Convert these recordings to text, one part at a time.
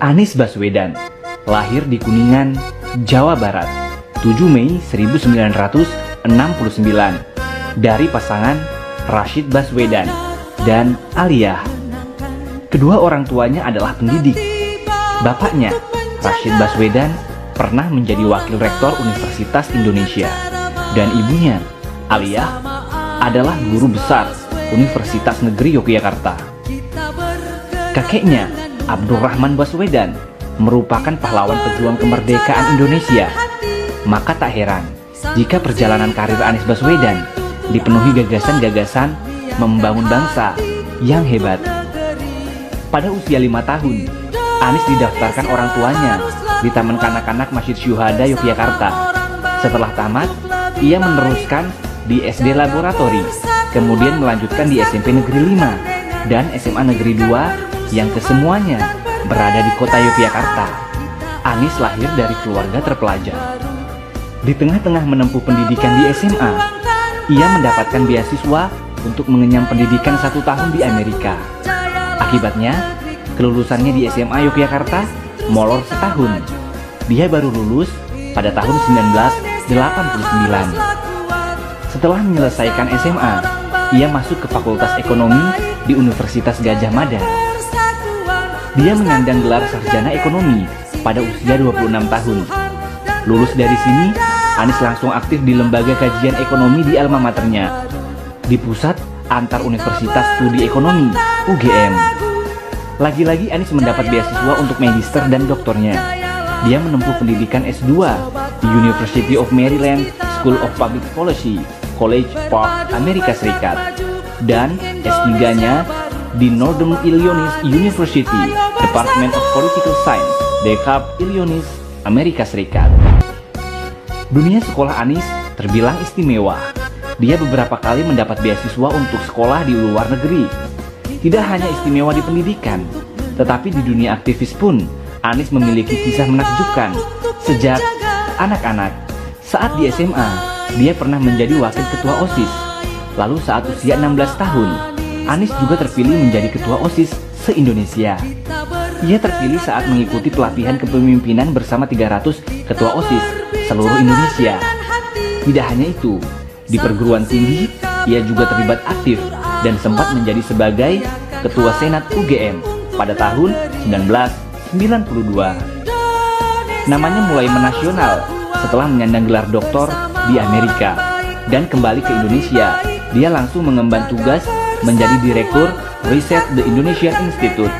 Anies Baswedan lahir di Kuningan, Jawa Barat, 7 Mei 1969 dari pasangan Rashid Baswedan dan Aliyah. Kedua orang tuanya adalah pendidik. Bapaknya, Rashid Baswedan, pernah menjadi wakil rektor Universitas Indonesia, dan ibunya, Aliyah, adalah guru besar Universitas Negeri Yogyakarta. Kakeknya, Abdurrahman Baswedan, merupakan pahlawan pejuang kemerdekaan Indonesia. Maka tak heran jika perjalanan karir Anies Baswedan dipenuhi gagasan-gagasan membangun bangsa yang hebat. Pada usia 5 tahun, Anies didaftarkan orang tuanya di Taman Kanak-kanak Masjid Syuhada Yogyakarta. Setelah tamat, ia meneruskan di SD Laboratori, kemudian melanjutkan di SMP Negeri 5 dan SMA Negeri 2 yang kesemuanya berada di kota Yogyakarta. Anies lahir dari keluarga terpelajar. Di tengah-tengah menempuh pendidikan di SMA, ia mendapatkan beasiswa untuk mengenyam pendidikan 1 tahun di Amerika. Akibatnya, kelulusannya di SMA Yogyakarta molor setahun. Dia baru lulus pada tahun 1989. Setelah menyelesaikan SMA, ia masuk ke Fakultas Ekonomi di Universitas Gadjah Mada. Dia menyandang gelar sarjana ekonomi pada usia 26 tahun. Lulus dari sini, Anies langsung aktif di Lembaga Kajian Ekonomi di alma maternya, di Pusat Antar Universitas Studi Ekonomi (UGM). Lagi-lagi Anies mendapat beasiswa untuk magister dan doktornya. Dia menempuh pendidikan S2 di University of Maryland School of Public Policy, College Park, Amerika Serikat, dan S3-nya di Northern Illinois University, Department of Political Science, DeKalb, Illinois, Amerika Serikat. Dunia sekolah Anies terbilang istimewa. Dia beberapa kali mendapat beasiswa untuk sekolah di luar negeri. Tidak hanya istimewa di pendidikan, tetapi di dunia aktivis pun, Anies memiliki kisah menakjubkan. Sejak anak-anak, saat di SMA, dia pernah menjadi wakil ketua OSIS. Lalu saat usia 16 tahun, Anies juga terpilih menjadi ketua OSIS se-Indonesia. Ia terpilih saat mengikuti pelatihan kepemimpinan bersama 300 ketua OSIS seluruh Indonesia. Tidak hanya itu, di perguruan tinggi, ia juga terlibat aktif dan sempat menjadi sebagai ketua Senat UGM pada tahun 1992. Namanya mulai menasional setelah menyandang gelar doktor di Amerika, dan kembali ke Indonesia, dia langsung mengemban tugas menjadi Direktur Riset The Indonesian Institute.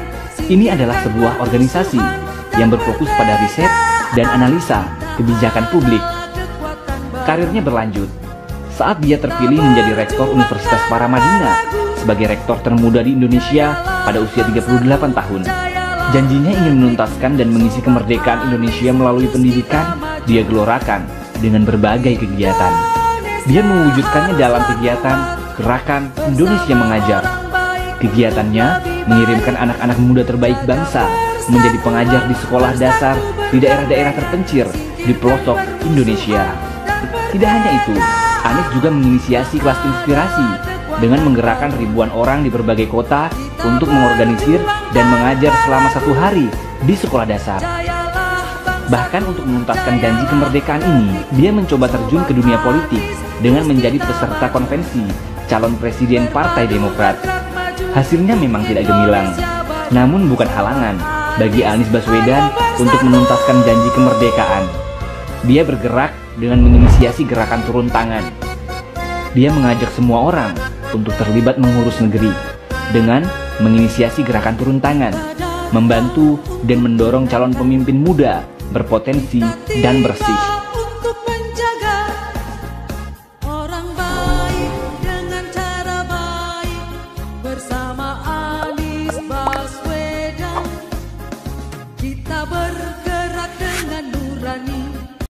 Ini adalah sebuah organisasi yang berfokus pada riset dan analisa kebijakan publik. Karirnya berlanjut saat dia terpilih menjadi Rektor Universitas Paramadina sebagai rektor termuda di Indonesia pada usia 38 tahun. Janjinya ingin menuntaskan dan mengisi kemerdekaan Indonesia melalui pendidikan. Dia gelorakan dengan berbagai kegiatan. Dia mewujudkannya dalam kegiatan Gerakan Indonesia Mengajar. Kegiatannya mengirimkan anak-anak muda terbaik bangsa menjadi pengajar di sekolah dasar di daerah-daerah terpencil di pelosok Indonesia. Tidak hanya itu, Anies juga menginisiasi kelas inspirasi dengan menggerakkan ribuan orang di berbagai kota untuk mengorganisir dan mengajar selama 1 hari di sekolah dasar. Bahkan untuk menuntaskan janji kemerdekaan ini, dia mencoba terjun ke dunia politik dengan menjadi peserta konvensi calon presiden Partai Demokrat. Hasilnya memang tidak gemilang, namun bukan halangan bagi Anies Baswedan untuk menuntaskan janji kemerdekaan. Dia bergerak dengan menginisiasi gerakan turun tangan. Dia mengajak semua orang untuk terlibat mengurus negeri dengan menginisiasi gerakan turun tangan, membantu dan mendorong calon pemimpin muda berpotensi dan bersih.